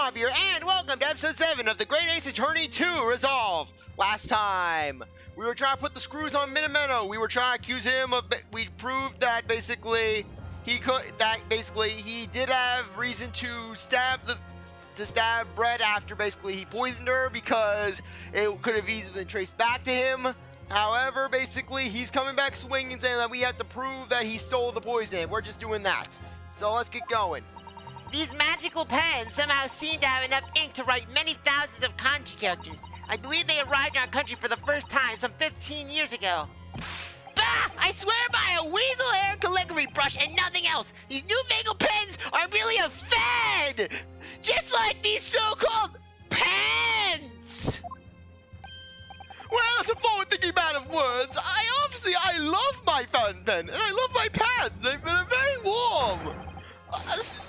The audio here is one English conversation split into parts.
CzarThwomp here, and welcome to episode 7 of the Great Ace Attorney 2 Resolve. Last time, we were trying to put the screws on Menimemo. We were trying to accuse him of, we proved that basically he did have reason to stab Bread after basically he poisoned her because it could have easily been traced back to him. However, basically, he's coming back swinging, saying that we have to prove that he stole the poison. We're just doing that. So let's get going. These magical pens somehow seem to have enough ink to write many thousands of kanji characters. I believe they arrived in our country for the first time some 15 years ago. Bah! I swear by a weasel hair calligraphy brush and nothing else, these newfangled pens are really a fad! Just like these so-called pens! Well, that's a forward-thinking man of words. I love my fountain pen, and I love my pads. They're very warm.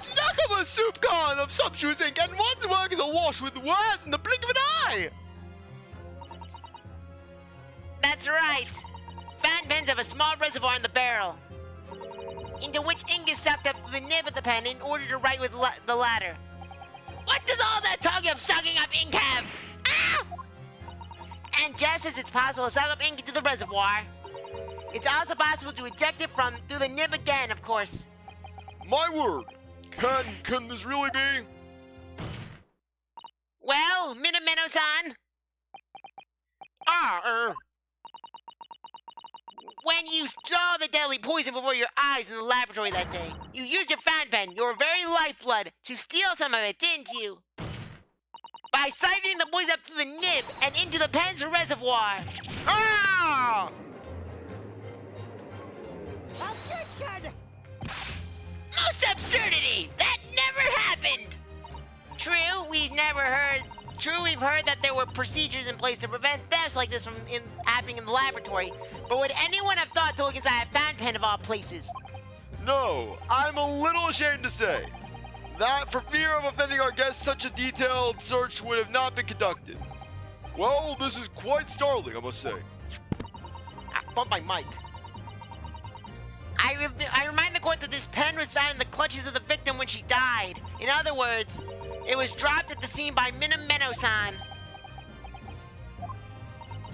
Suck up a soup can of sumptuous ink, and one's work is awash with words in the blink of an eye. That's right. Fountain pens have a small reservoir in the barrel, into which ink is sucked up through the nib of the pen in order to write with the latter. What does all that talking of sucking up ink have? Ah! And just as it's possible to suck up ink into the reservoir, it's also possible to eject it through the nib again, of course. My word, can this really be? Well, Menememo-san. When you saw the deadly poison before your eyes in the laboratory that day, you used your fountain pen, your very lifeblood, to steal some of it, didn't you? By siphoning the poison up through the nib and into the pen's reservoir. Ah! Objection! Most absurdity! That never happened! True, we've heard that there were procedures in place to prevent thefts like this from happening in the laboratory. But would anyone have thought to look inside a fountain pen of all places? No, I'm a little ashamed to say that for fear of offending our guests, such a detailed search would have not been conducted. Well, this is quite startling, I must say. Bump my mic. I remind the court that this pen was found in the clutches of the victim when she died. In other words, it was dropped at the scene by Menememo-san.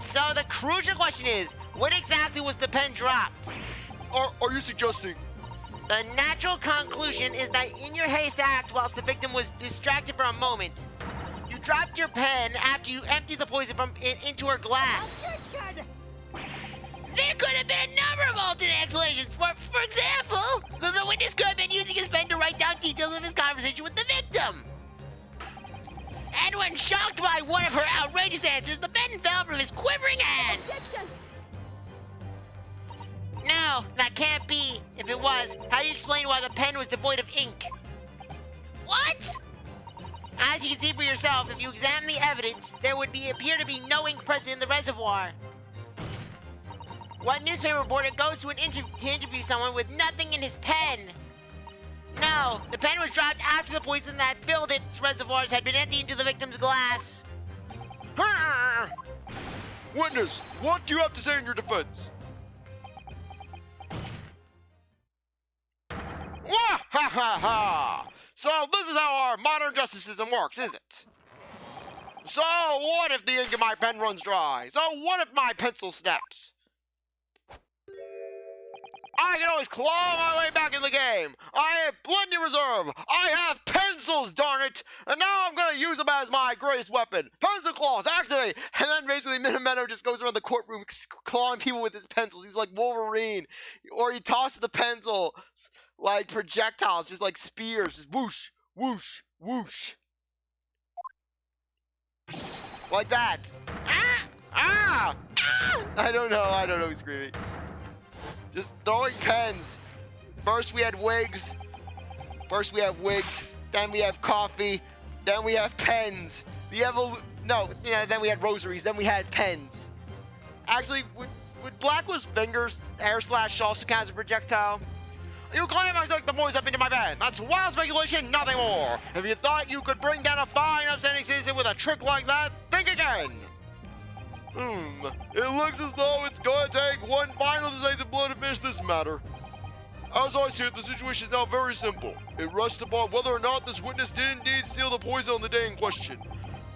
So the crucial question is, when exactly was the pen dropped? Are you suggesting? The natural conclusion is that in your haste to act whilst the victim was distracted for a moment, you dropped your pen after you emptied the poison into her glass. Objection! There could have been a number of alternate explanations. For example, the witness could have been using his pen to write down details of his conversation with the victim. And when shocked by one of her outrageous answers, the pen fell from his quivering hand. Objection! No, that can't be. If it was, how do you explain why the pen was devoid of ink? What? As you can see for yourself, if you examine the evidence, there would appear to be no ink present in the reservoir. What newspaper reporter goes to interview someone with nothing in his pen? No, the pen was dropped after the poison that filled its reservoirs had been emptied into the victim's glass. Witness, what do you have to say in your defense? Wah ha ha ha! So this is how our modern justice system works, is it? So what if the ink in my pen runs dry? So what if my pencil snaps? I can always claw my way back in the game. I have plenty reserve. I have pencils, darn it. And now I'm going to use them as my greatest weapon. Pencil claws, activate. And then basically Menememo just goes around the courtroom clawing people with his pencils. He's like Wolverine. Or he tosses the pencil like projectiles, just like spears. Just whoosh, whoosh, whoosh. Like that. Ah! Ah! Ah! I don't know who's screaming. Just throwing pens. First we had wigs. Then we have coffee. Then we have pens. Then we had rosaries. Then we had pens. Actually, would Blackwood's fingers, hair / also count as a projectile? You claim I took the poison up into my pen. That's wild speculation, nothing more. If you thought you could bring down a fine upstanding citizen with a trick like that, think again. It looks as though it's going to take one final decisive blow to finish this matter. As I see it, the situation is now very simple. It rests upon whether or not this witness did indeed steal the poison on the day in question.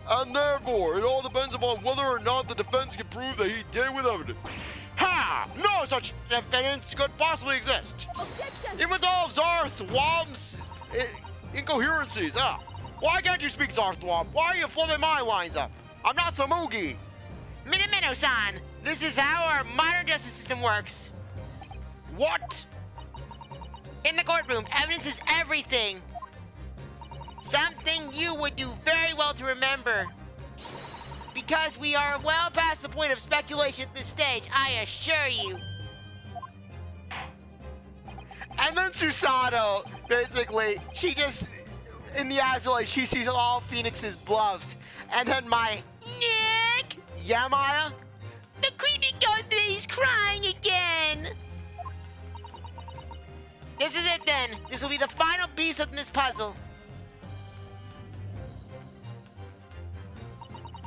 And therefore, it all depends upon whether or not the defense can prove that he did it with evidence. Ha! No such evidence could possibly exist. Objection! It involves CzarThwomp's incoherencies. Why can't you speak CzarThwomp? Why are you flipping my lines up? I'm not Samugi. Menimemo-san, this is how our modern justice system works. What? In the courtroom, evidence is everything. Something you would do very well to remember. Because we are well past the point of speculation at this stage, I assure you. And then Susato, basically, she just, in the afterlife, she sees all Phoenix's bluffs. And then my, Nick! Yeah, Maya? The creepy ghost is crying again. This is it then. This will be the final piece of this puzzle.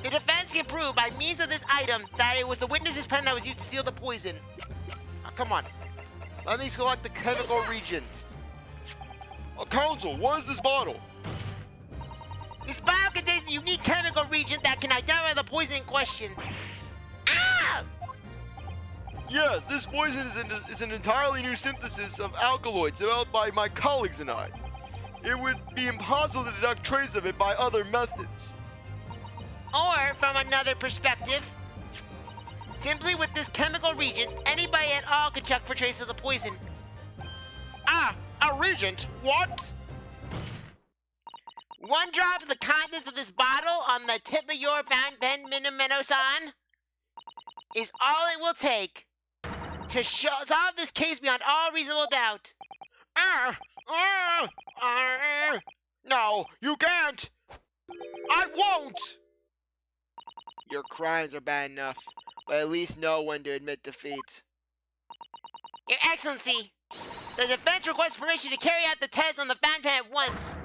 The defense can prove by means of this item that it was the witness's pen that was used to steal the poison. Come on. Let me select the chemical reagent. Counsel, what is this bottle? This bottle contains a unique chemical reagent that can identify the poison in question. Ah! Yes, this poison is an entirely new synthesis of alkaloids developed by my colleagues and I. It would be impossible to detect traces of it by other methods. Or, from another perspective, simply with this chemical reagent, anybody at all could check for traces of the poison. A reagent? What? One drop of the contents of this bottle on the tip of your fountain pen, Menimemo-san, is all it will take to solve this case beyond all reasonable doubt. No, you can't! I won't! Your crimes are bad enough, but at least know when to admit defeat. Your Excellency, the defense requests permission to carry out the test on the fountain pen at once.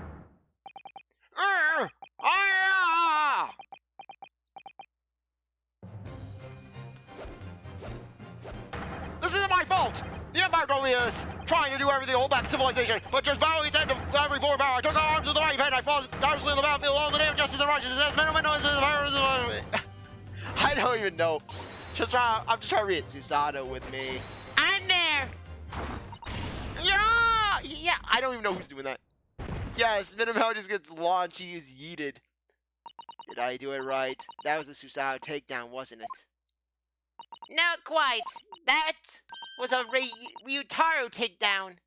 This isn't my fault! The Empire told me this, trying to do everything to hold back civilization, but just vowing its end to every foreign power. I took arms with the right pen, I fought tirelessly on the battlefield along the name of justice and righteousness. I don't even know. I'm just trying to read Susato with me. I'm there! Yeah, I don't even know who's doing that. Yes, Menememo just gets launched, he is yeeted. Did I do it right? That was a Susato takedown, wasn't it? Not quite. That was a Ryutaro takedown.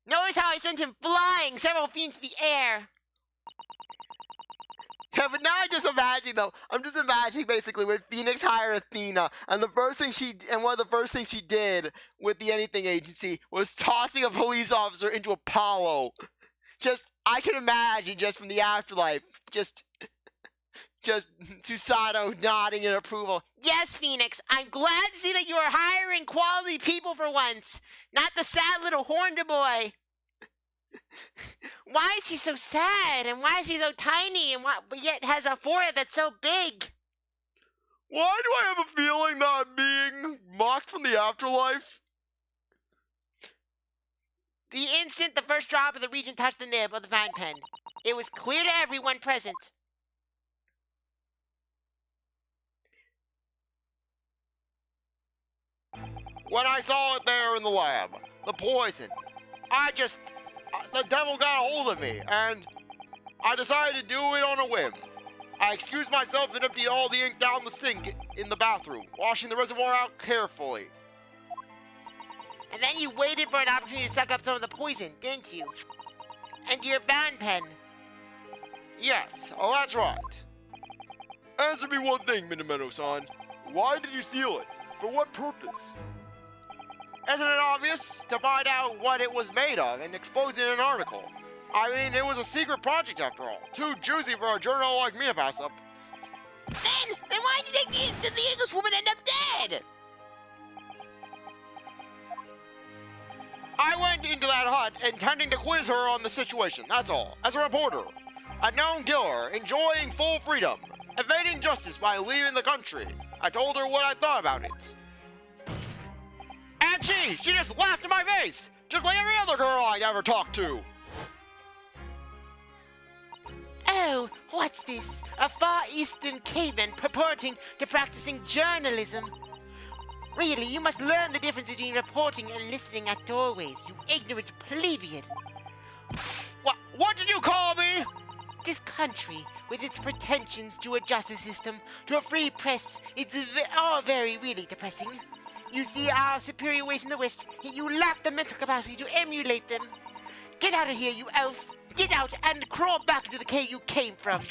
Notice how I sent him flying several feet in the air. Yeah, but now I'm just imagining basically when Phoenix hired Athena, and one of the first things she did with the Anything Agency was tossing a police officer into Apollo. I can imagine just from the afterlife, just Susato nodding in approval. Yes, Phoenix, I'm glad to see that you are hiring quality people for once, not the sad little horned boy. Why is she so sad, and why is she so tiny, but yet has a forehead that's so big? Why do I have a feeling that I'm being mocked from the afterlife? The instant the first drop of the reagent touched the nib of the fountain pen, it was clear to everyone present. When I saw it there in the lab, the poison, the devil got a hold of me, and I decided to do it on a whim. I excused myself and emptied all the ink down the sink in the bathroom, washing the reservoir out carefully. And then you waited for an opportunity to suck up some of the poison, didn't you? Into your fountain pen. Yes, that's right. Answer me one thing, Menimemo-san. Why did you steal it? For what purpose? Isn't it obvious? To find out what it was made of and expose it in an article. I mean, it was a secret project after all. Too juicy for a journal like me to pass up. Then why did the Englishwoman end up dead? I went into that hut intending to quiz her on the situation, that's all. As a reporter. A known killer, enjoying full freedom. Evading justice by leaving the country. I told her what I thought about it. And did she? She just laughed in my face, just like every other girl I ever talked to. Oh, what's this? A Far Eastern caveman purporting to practicing journalism? Really, you must learn the difference between reporting and listening at doorways, you ignorant plebeian. What did you call me? This country, with its pretensions to a justice system, to a free press, it's all very really depressing. You see our superior ways in the West, and you lack the mental capacity to emulate them. Get out of here, you elf! Get out and crawl back into the cave you came from.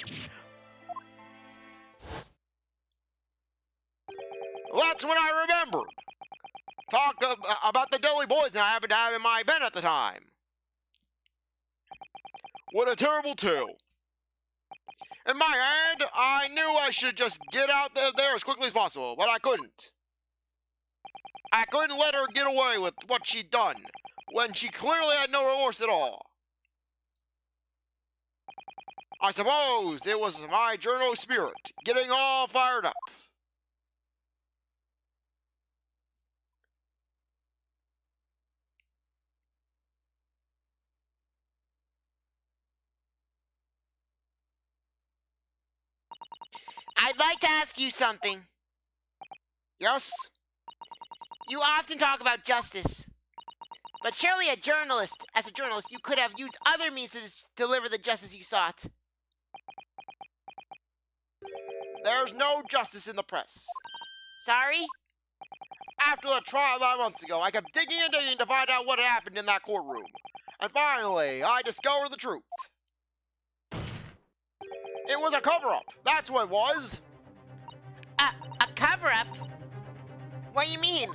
That's when I remembered. Talk about the deadly poison I happened to have in my pen at the time. What a terrible tale. In my head, I knew I should just get out there as quickly as possible, but I couldn't. I couldn't let her get away with what she'd done, when she clearly had no remorse at all. I suppose it was my journal spirit, getting all fired up. I'd like to ask you something. Yes? You often talk about justice. But surely as a journalist, you could have used other means to deliver the justice you sought. There's no justice in the press. Sorry? After the trial 9 months ago, I kept digging and digging to find out what had happened in that courtroom. And finally, I discovered the truth. It was a cover-up. That's what it was. A cover-up? What do you mean?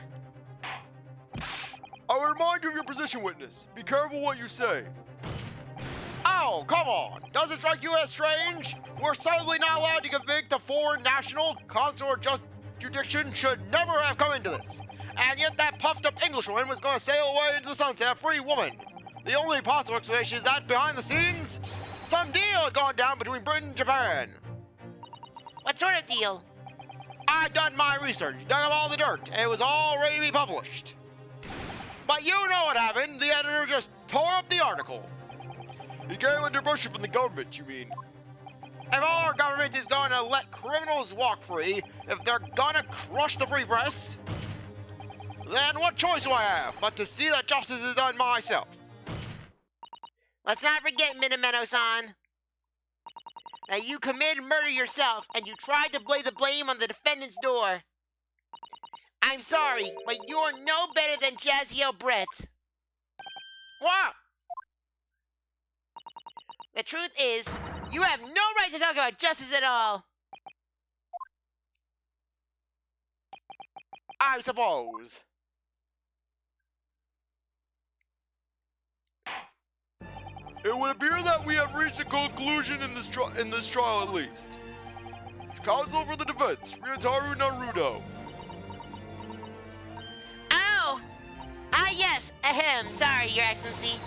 I will remind you of your position, witness. Be careful what you say. Oh, come on. Does it strike you as strange? We're suddenly not allowed to convict a foreign national. Consular jurisdiction should never have come into this. And yet that puffed-up Englishwoman was going to sail away into the sunset a free woman. The only possible explanation is that behind the scenes, some deal had gone down between Britain and Japan. What sort of deal? I'd done my research, dug up all the dirt, and it was all ready to be published. But you know what happened. The editor just tore up the article. He came under pressure from the government, you mean? If our government is going to let criminals walk free, if they're going to crush the free press, then what choice do I have but to see that justice is done myself? Let's not forget, Menimemo-san, that you committed murder yourself and you tried to lay the blame on the defendant's door. I'm sorry, but you're no better than Jezaille Brett. What? The truth is, you have no right to talk about justice at all. I suppose. It would appear that we have reached a conclusion in this trial at least. Counsel for the defense, Ryotaro Naruto. Oh! Ah, yes, ahem, sorry, Your Excellency.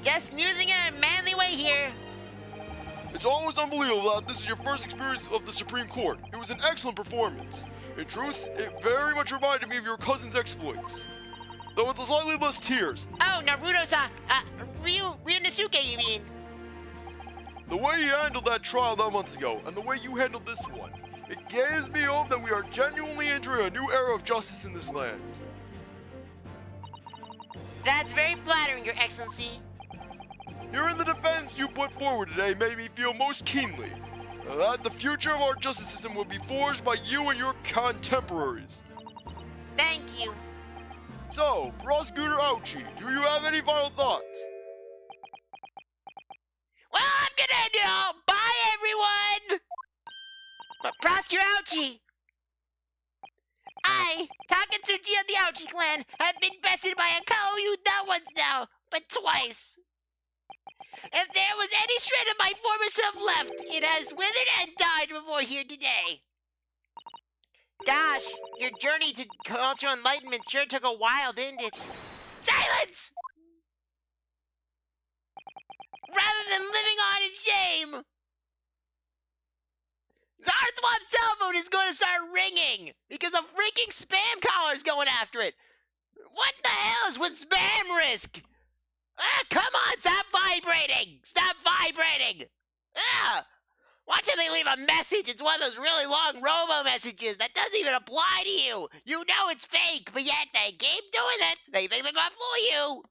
Just musing in a manly way here. It's almost unbelievable that this is your first experience of the Supreme Court. It was an excellent performance. In truth, it very much reminded me of your cousin's exploits. Though with slightly less tears. Oh, Naruto-san, Ryunosuke, you mean? The way you handled that trial 9 months ago, and the way you handled this one, it gives me hope that we are genuinely entering a new era of justice in this land. That's very flattering, Your Excellency. Hearing the defense you put forward today made me feel most keenly that the future of our justice system will be forged by you and your contemporaries. Thank you. So, Prosecutor Ouchi, do you have any final thoughts? Well, I'm gonna end it all. Bye, everyone! But Prosecutor Ouchi, I, Takatsuchi of the Ouchi clan, have been bested by a Kaoyu not once now, but twice. If there was any shred of my former self left, it has withered and died before here today. Gosh, your journey to cultural enlightenment sure took a while, didn't it? Silence! Rather than living on in shame, CzarThwomp's cell phone is going to start ringing because a freaking spam caller is going after it. What the hell is with spam risk? Ah, come on, stop vibrating! Stop vibrating! Ah! Watch if they leave a message. It's one of those really long robo messages that doesn't even apply to you. You know it's fake, but yet they keep doing it. They think they're gonna fool you.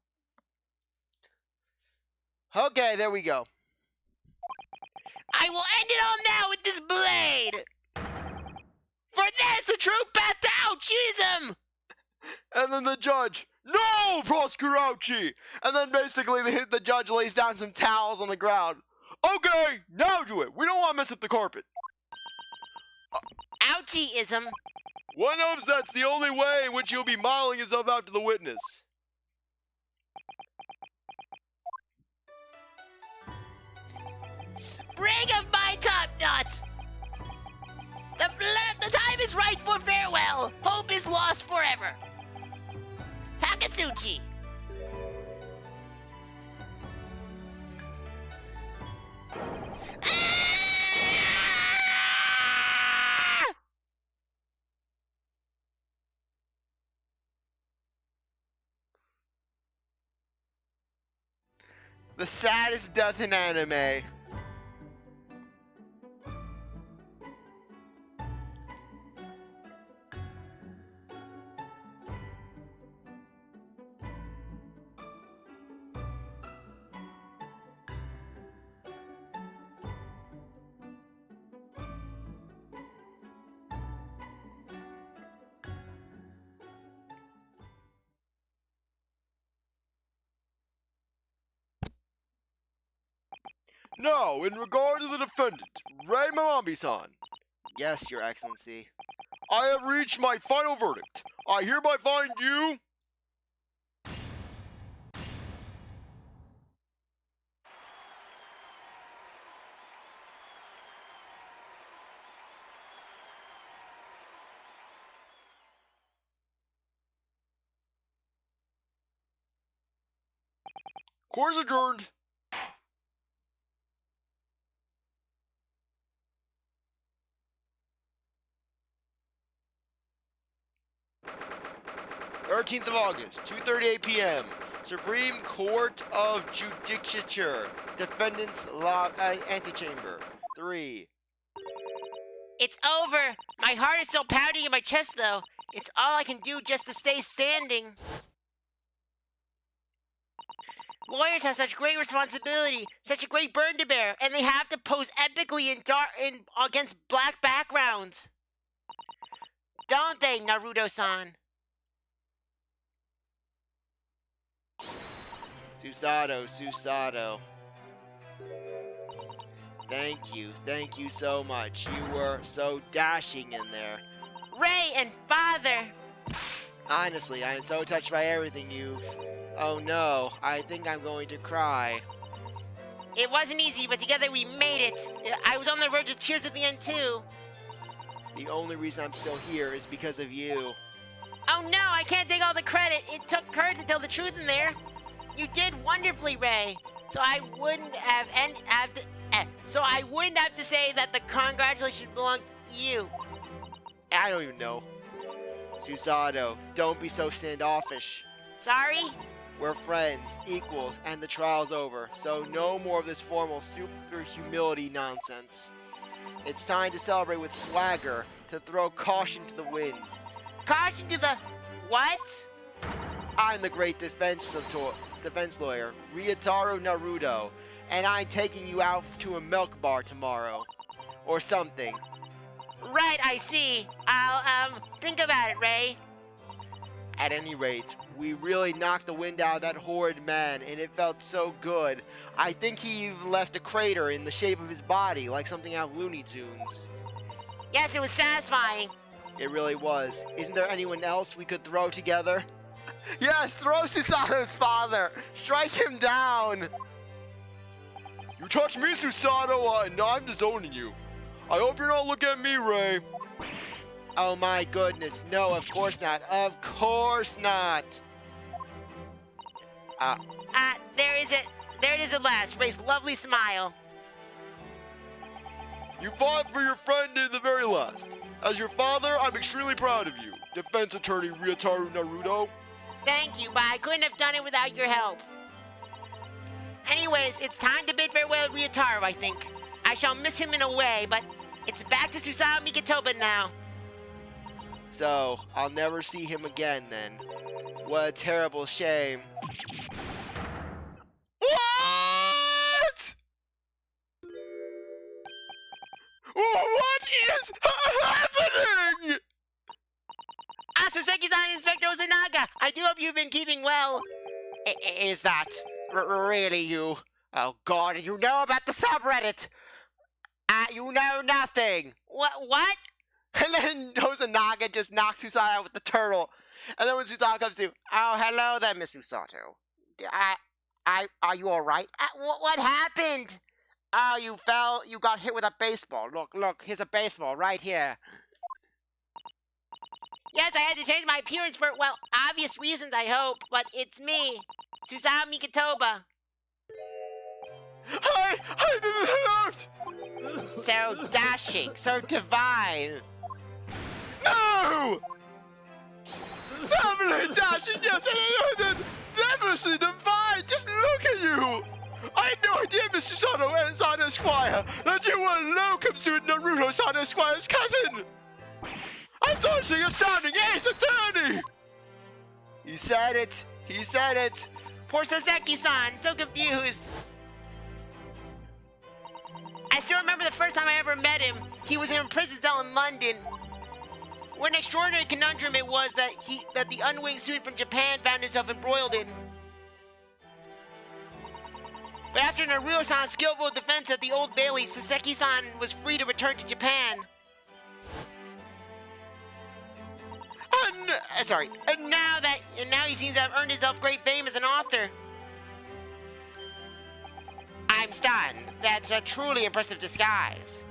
Okay, there we go. I will end it all now with this blade. For that's the true path to Ouchism. And then the judge, no, Prosecutor Ouchie! And then basically the judge lays down some towels on the ground. Okay, now do it. We don't want to mess up the carpet. Ouchieism. One hopes that's the only way in which he'll be modeling himself out to the witness. Spring of my top knot. The time is right for farewell. Hope is lost forever. Takatsuchi. Ah! The saddest death in anime. Now, in regard to the defendant, Ray Mamami-san, Yes, Your Excellency. I have reached my final verdict. I hereby find you... Court is adjourned. August, 2:38 p.m. Supreme Court of Judicature. Defendant's antechamber. 3. It's over. My heart is still pounding in my chest, though. It's all I can do just to stay standing. Lawyers have such great responsibility, such a great burden to bear, and they have to pose epically against black backgrounds. Don't they, Naruto-san? Susato. Thank you so much. You were so dashing in there. Ray and Father! Honestly, I am so touched by everything you've... Oh no, I think I'm going to cry. It wasn't easy, but together we made it. I was on the verge of tears at the end, too. The only reason I'm still here is because of you. Oh no, I can't take all the credit. It took courage to tell the truth in there. You did wonderfully, Ray. So I wouldn't have to say that the congratulations belong to you. I don't even know. Susato, don't be so standoffish. Sorry? We're friends, equals, and the trial's over, so no more of this formal super humility nonsense. It's time to celebrate with swagger, to throw caution to the wind. Caution to the... what? I'm the great defense lawyer, Ryotaro Naruto, and I'm taking you out to a milk bar tomorrow. Or something. Right, I see. I'll, think about it, Ray. At any rate, we really knocked the wind out of that horrid man, and it felt so good. I think he even left a crater in the shape of his body, like something out of Looney Tunes. Yes, it was satisfying. It really was. Isn't there anyone else we could throw together? Yes, throw Susato's father! Strike him down! You touch me, Susato, and I'm disowning you. I hope you're not looking at me, Ray. Oh my goodness, no, of course not. Of course not! There it is at last, Ray's lovely smile. You fought for your friend to the very last. As your father, I'm extremely proud of you. Defense attorney Ryotaro Naruto. Thank you, but I couldn't have done it without your help. Anyways, it's time to bid farewell to Ryotaro, I think. I shall miss him in a way, but it's back to Susawa Mikotoba now. So, I'll never see him again then. What a terrible shame. What? What is happening? Soseki-san, Inspector Ozanaga, I do hope you've been keeping well. Is that really you? Oh God, you know about the subreddit. You know nothing. What? And then Ozanaga just knocks Susato out with the turtle. And then when Susato comes to, oh, hello there, Miss Susato. Are you all right? What happened? Oh, you got hit with a baseball. Look, here's a baseball right here. Yes, I had to change my appearance for, well, obvious reasons, I hope. But it's me, Susawa Mikotoba. Hi, this is hurt! So dashing, so divine. No! Definitely dashing, yes, definitely divine! Just look at you! I had no idea, Mr. Sato and Sana Esquire, that you were locums to Naruto Sana Esquire's cousin! I'm touching astounding ace attorney! He said it! Poor Soseki-san, so confused. I still remember the first time I ever met him. He was in a prison cell in London. What an extraordinary conundrum it was that the unwinged student from Japan found himself embroiled in. But after Naruto-san's skillful defense at the Old Bailey, Soseki-san was free to return to Japan. And now he seems to have earned himself great fame as an author. I'm stunned. That's a truly impressive disguise.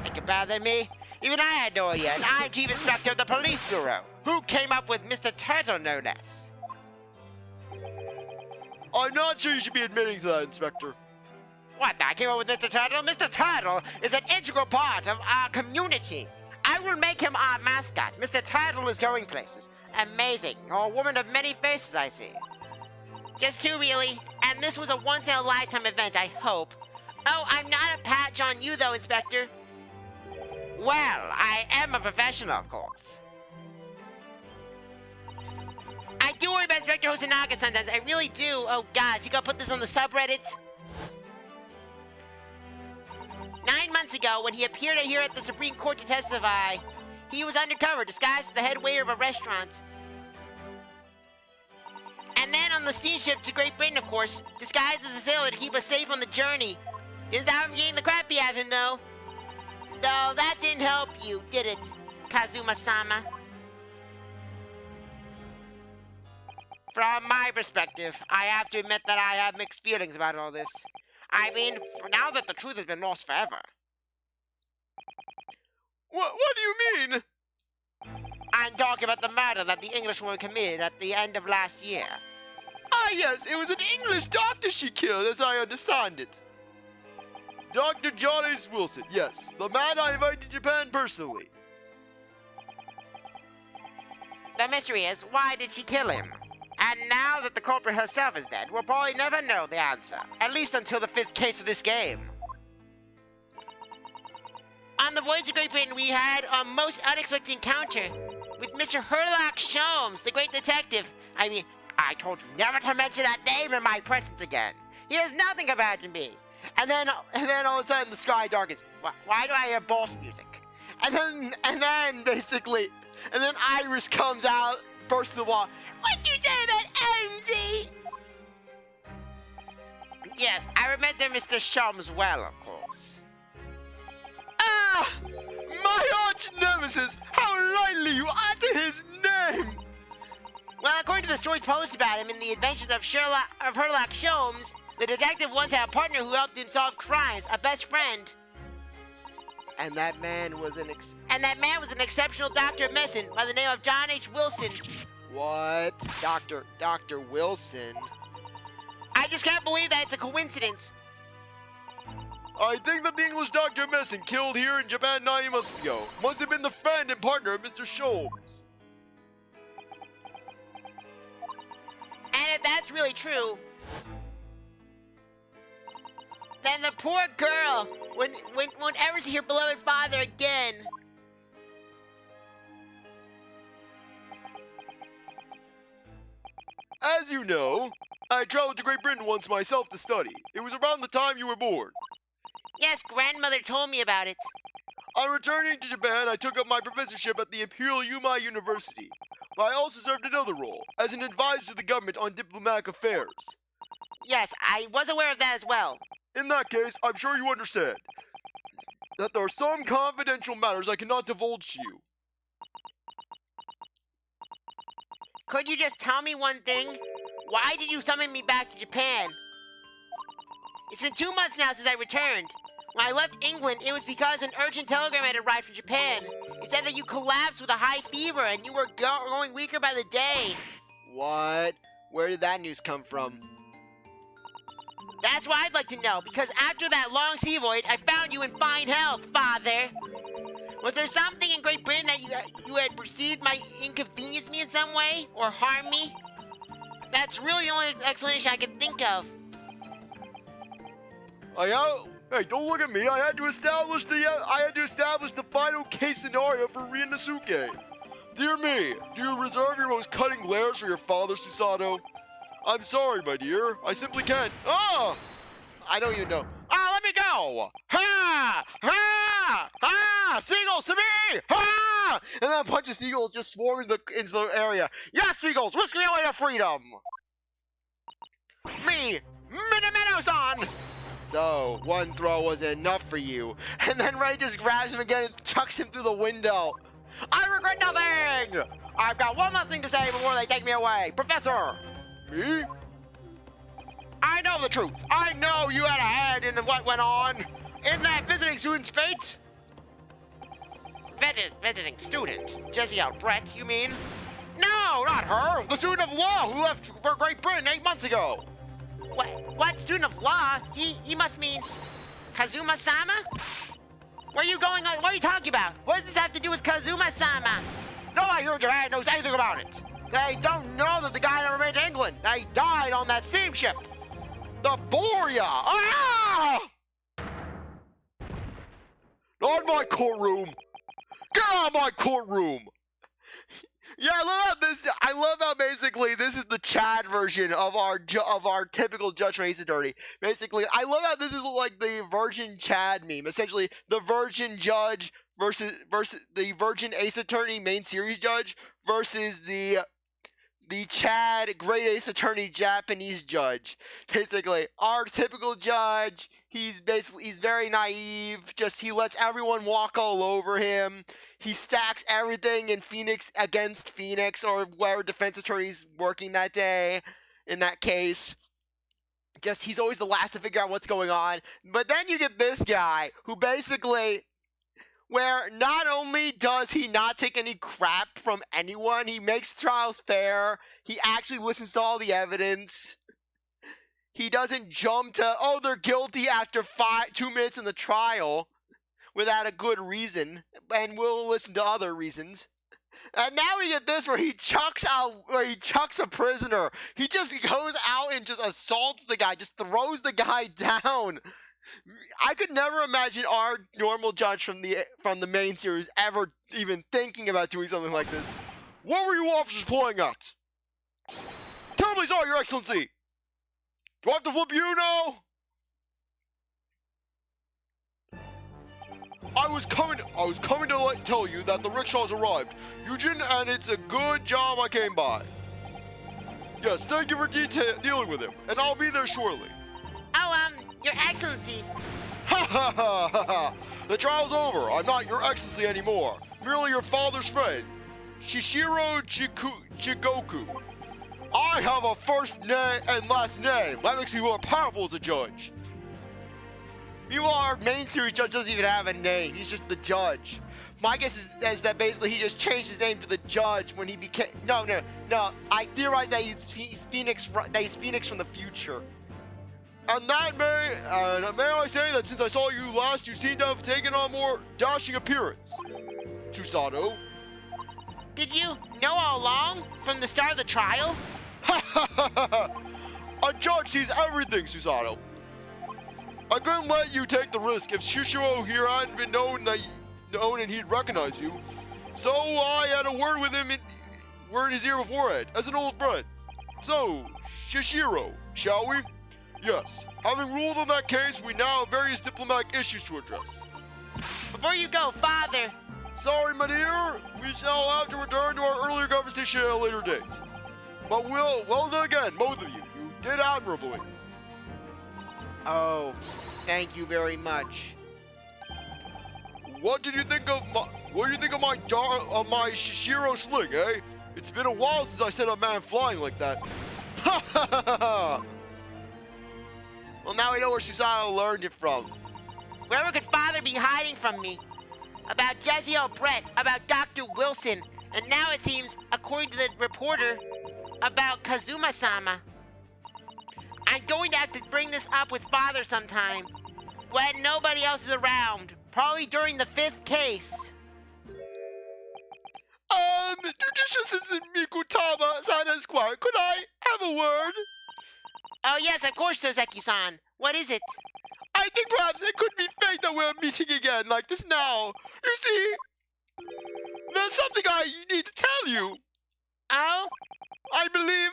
Think you're better than me? Even I had no idea, and I'm Chief Inspector of the Police Bureau. Who came up with Mr. Turtle, no less? I'm not sure you should be admitting to that, Inspector. What, I came up with Mr. Turtle? Mr. Turtle is an integral part of our community. I will make him our mascot. Mr. Turtle is going places. Amazing. You're a woman of many faces, I see. Just two, really. And this was a once-in-a-lifetime event, I hope. Oh, I'm not a patch on you, though, Inspector. Well, I am a professional, of course. I do worry about Inspector Hosanaga sometimes. I really do. Oh, gosh, you gotta put this on the subreddit? 9 months ago, when he appeared here at the Supreme Court to testify, he was undercover, disguised as the head waiter of a restaurant. And then on the steamship to Great Britain, of course, disguised as a sailor to keep us safe on the journey. Didn't stop him getting the crap beat out of him, though. Though that didn't help you, did it, Kazuma-sama? From my perspective, I have to admit that I have mixed feelings about all this. I mean, now that the truth has been lost forever. What do you mean? I'm talking about the murder that the Englishwoman committed at the end of last year. Ah, yes, it was an English doctor she killed, as I understand it. Dr. John H. Wilson, yes. The man I invited to Japan personally. The mystery is, why did she kill him? And now that the culprit herself is dead, we'll probably never know the answer. At least until the 5th case of this game. On the voyage to Great Britain, we had a most unexpected encounter with Mr. Herlock Sholmes, the great detective. I mean, I told you never to mention that name in my presence again. He has nothing about to me. And then all of a sudden the sky darkens. Why do I hear boss music? And then basically, Iris comes out, bursts the wall. What'd you say about MZ? Yes, I remember Mr. Sholmes well, of course. Ah! My arch nemesis! How lightly you utter his name! Well, according to the stories published about him in the Adventures of Herlock Sholmes, the detective once had a partner who helped him solve crimes, a best friend. And that man was an exceptional doctor of medicine by the name of John H. Wilson. What? Dr. Wilson? I just can't believe that it's a coincidence. I think that the English doctor of medicine killed here in Japan 9 months ago must have been the friend and partner of Mr. Sholmes. that's really true, then the poor girl won't ever see her beloved father again. As you know, I traveled to Great Britain once myself to study. It was around the time you were born. Yes, grandmother told me about it. On returning to Japan, I took up my professorship at the Imperial Yumai University, but I also served another role, as an advisor to the government on diplomatic affairs. Yes, I was aware of that as well. In that case, I'm sure you understand that there are some confidential matters I cannot divulge to you. Could you just tell me one thing? Why did you summon me back to Japan? It's been 2 months now since I returned. When I left England, it was because an urgent telegram had arrived from Japan. It said that you collapsed with a high fever and you were growing weaker by the day. What? Where did that news come from? That's what I'd like to know, because after that long sea voyage, I found you in fine health, Father. Was there something in Great Britain that you had perceived might inconvenience me in some way, or harm me? That's really the only explanation I can think of. Hey, don't look at me. I had to establish the final case scenario for Ryunosuke. Dear me, do you reserve your most cutting glares for your father, Susato? I'm sorry, my dear. I simply can't. Oh! I don't even know. Ah, let me go! Ha! Ha! Ha! Seagulls to me! Ha! And then a bunch of seagulls just swarm into the area. Yes, seagulls! Whisk me away to freedom! Me! Menememo-san! So, one throw was enough for you. And then Ray just grabs him again and chucks him through the window. I regret nothing! I've got one last thing to say before they take me away. Professor! Me? I know the truth. I know you had a hand in what went on. In that visiting student's fate. Visiting student? Jezaille Brett, you mean? No, not her. The student of law who left for Great Britain 8 months ago. What student of law? He must mean Kazuma-sama? Where are you going? What are you talking about? What does this have to do with Kazuma-sama? Nobody here in Japan knows anything about it. They don't know that the guy never made it to England. They died on that steamship. The Boria! Ah! Not my courtroom! Get out of my courtroom! Yeah, I love how basically this is the Chad version of our typical judge race attorney. Basically, I love how this is like the Virgin Chad meme. Essentially, the Virgin judge versus the Virgin Ace Attorney main series judge versus the Chad Great Ace Attorney Japanese judge. Basically, our typical judge, he's very naive, he lets everyone walk all over him. He stacks everything in Phoenix against Phoenix or whatever defense attorney's working that day in that case. He's always the last to figure out what's going on. But then you get this guy who basically, where not only does he not take any crap from anyone, he makes trials fair, he actually listens to all the evidence. He doesn't jump to, oh, they're guilty after 2 minutes in the trial without a good reason, and we'll listen to other reasons. And now we get this where he chucks a prisoner. He just goes out and just assaults the guy, just throws the guy down. I could never imagine our normal judge from the main series ever even thinking about doing something like this. What were you officers playing at? Terribly sorry, Your Excellency! Do I have to flip you now? I was coming to tell you that the rickshaw's arrived, Eugene, and it's a good job I came by. Yes, thank you for dealing with him, and I'll be there shortly. Oh, Your Excellency. Ha ha ha ha ha! The trial's over. I'm not Your Excellency anymore. Merely your father's friend, Shishiro Jigoku. I have a first name and last name. That makes me more powerful as a judge. Meanwhile, our main series judge doesn't even have a name. He's just the judge. My guess is that basically he just changed his name to the judge when he became. No. I theorize that he's Phoenix. That he's Phoenix from the future. And that may I say that since I saw you last, you seem to have taken on more dashing appearance. Susato. Did you know all along from the start of the trial? A judge sees everything, Susanoo. I couldn't let you take the risk if Shishiro here hadn't been known and he'd recognize you. So I had a word with him word in his ear beforehand, as an old friend. So, Shishiro, shall we? Yes. Having ruled on that case, we now have various diplomatic issues to address. Before you go, Father. Sorry, my dear. We shall have to return to our earlier conversation at a later date. But well done again, both of you. You did admirably. Oh, thank you very much. What did you think of my Shishiro sling, eh? It's been a while since I sent a man flying like that. Ha ha ha ha! Well, now we know where Susanoo learned it from. Wherever could Father be hiding from me? About Jezaille Brett, about Dr. Wilson, and now it seems, according to the reporter, about Kazuma-sama. I'm going to have to bring this up with Father sometime, when nobody else is around, probably during the 5th case. Judicious is Mikutama, San Esquire. Could I have a word? Oh yes, of course, Soseki-san. What is it? I think perhaps it could be fate that we're meeting again like this now. You see, there's something I need to tell you. Oh? I believe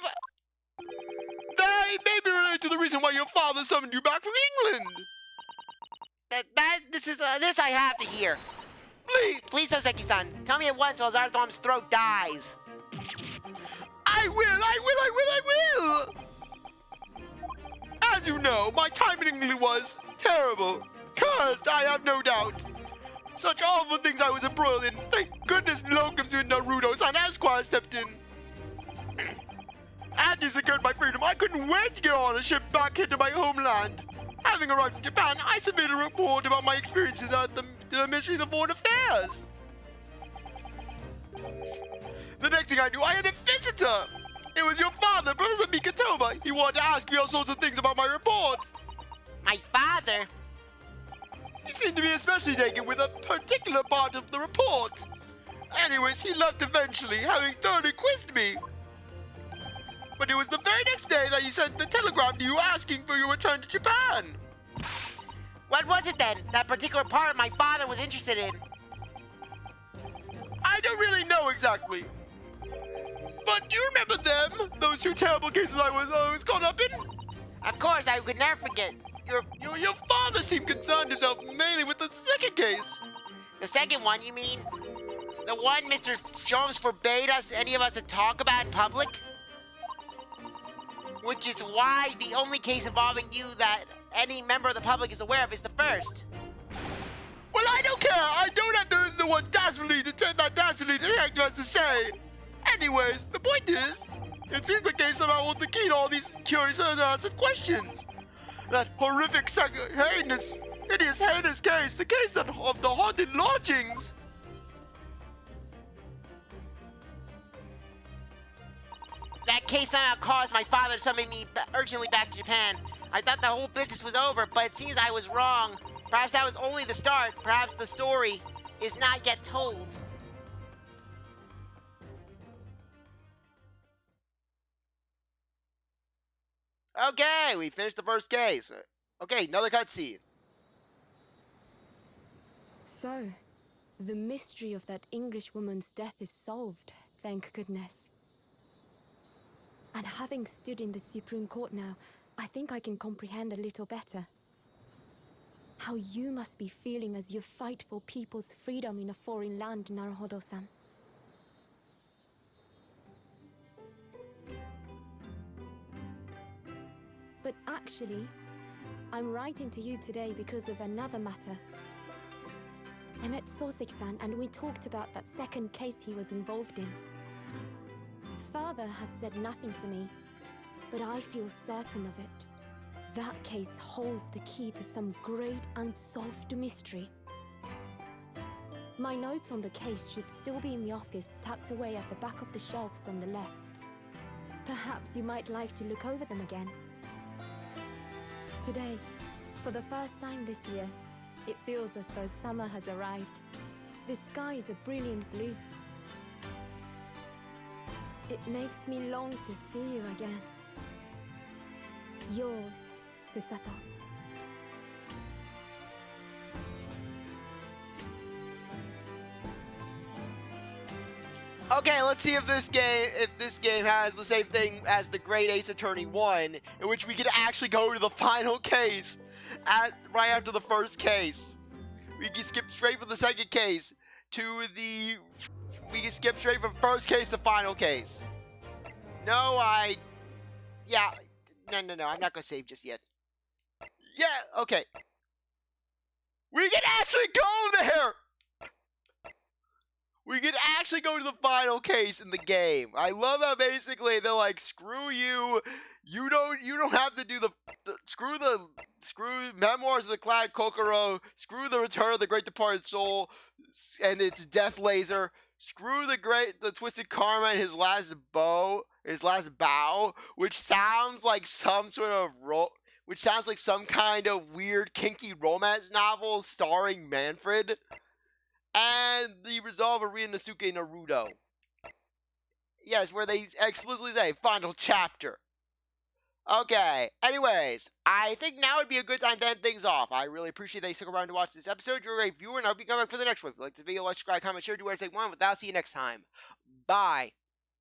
that it may be related to the reason why your father summoned you back from England. This I have to hear. Please, Soseki-san, tell me at once or CzarThwomp's throat dies. I will! As you know, my time in England was terrible. Cursed, I have no doubt. Such awful things I was embroiled in. Thank goodness Locum's and Naruto-san Esquire stepped in. Had you secured my freedom, I couldn't wait to get on a ship back into my homeland. Having arrived in Japan, I submitted a report about my experiences at to the Ministry of Foreign Affairs. The next thing I knew, I had a visitor. It was your father, Professor Mikatoma. He wanted to ask me all sorts of things about my report. My father? He seemed to be especially taken with a particular part of the report. Anyways, he left eventually, having thoroughly quizzed me. But it was the very next day that he sent the telegram to you asking for your return to Japan. What was it then, that particular part my father was interested in? I don't really know exactly. But do you remember them? Those 2 terrible cases I was caught up in? Of course, I could never forget. Your father seemed concerned himself mainly with the second case. The second one, you mean? The one Mr. Jones forbade any of us to talk about in public? Which is why the only case involving you that any member of the public is aware of is the first. Well, I don't care. I don't have to listen to what dastardly detective has to say. Anyways, the point is, it seems the case somehow holds the key to all these curious unanswered questions. That horrific, hideous case, the case of the haunted lodgings. That case somehow caused my father to summon me urgently back to Japan. I thought the whole business was over, but it seems I was wrong. Perhaps that was only the start. Perhaps the story is not yet told. Okay, we finished the first case. Okay, another cutscene. So, the mystery of that English woman's death is solved, thank goodness. And having stood in the Supreme Court now, I think I can comprehend a little better. How you must be feeling as you fight for people's freedom in a foreign land, Naruhodo-san. But actually, I'm writing to you today because of another matter. I met Soseki-san and we talked about that second case he was involved in. Father has said nothing to me, but I feel certain of it. That case holds the key to some great unsolved mystery. My notes on the case should still be in the office, tucked away at the back of the shelves on the left. Perhaps you might like to look over them again. Today, for the first time this year, it feels as though summer has arrived. The sky is a brilliant blue. It makes me long to see you again. Yours, Susata. Okay, let's see if this game has the same thing as the Great Ace Attorney 1, in which we can actually go to the final case right after the first case. We can skip straight from the second case to the... We can skip straight from first case to final case. No, yeah, no, I'm not gonna save just yet. Yeah, okay. We can actually go there! We can actually go to the final case in the game. I love how basically they're like, screw you. You don't have to do screw Memoirs of the Clad Kokoro, screw the Return of the Great Departed Soul and its Death Laser, screw the Twisted Karma and his last bow, which sounds like some kind of weird kinky romance novel starring Manfred. And the Resolve of Ryunosuke Naruto. Yes, where they explicitly say, final chapter. Okay, anyways, I think now would be a good time to end things off. I really appreciate that you stuck around to watch this episode. You're a great viewer, and I hope you come back for the next one. If you like the video, like, subscribe, comment, share, do whatever you want. With that, I'll see you next time. Bye.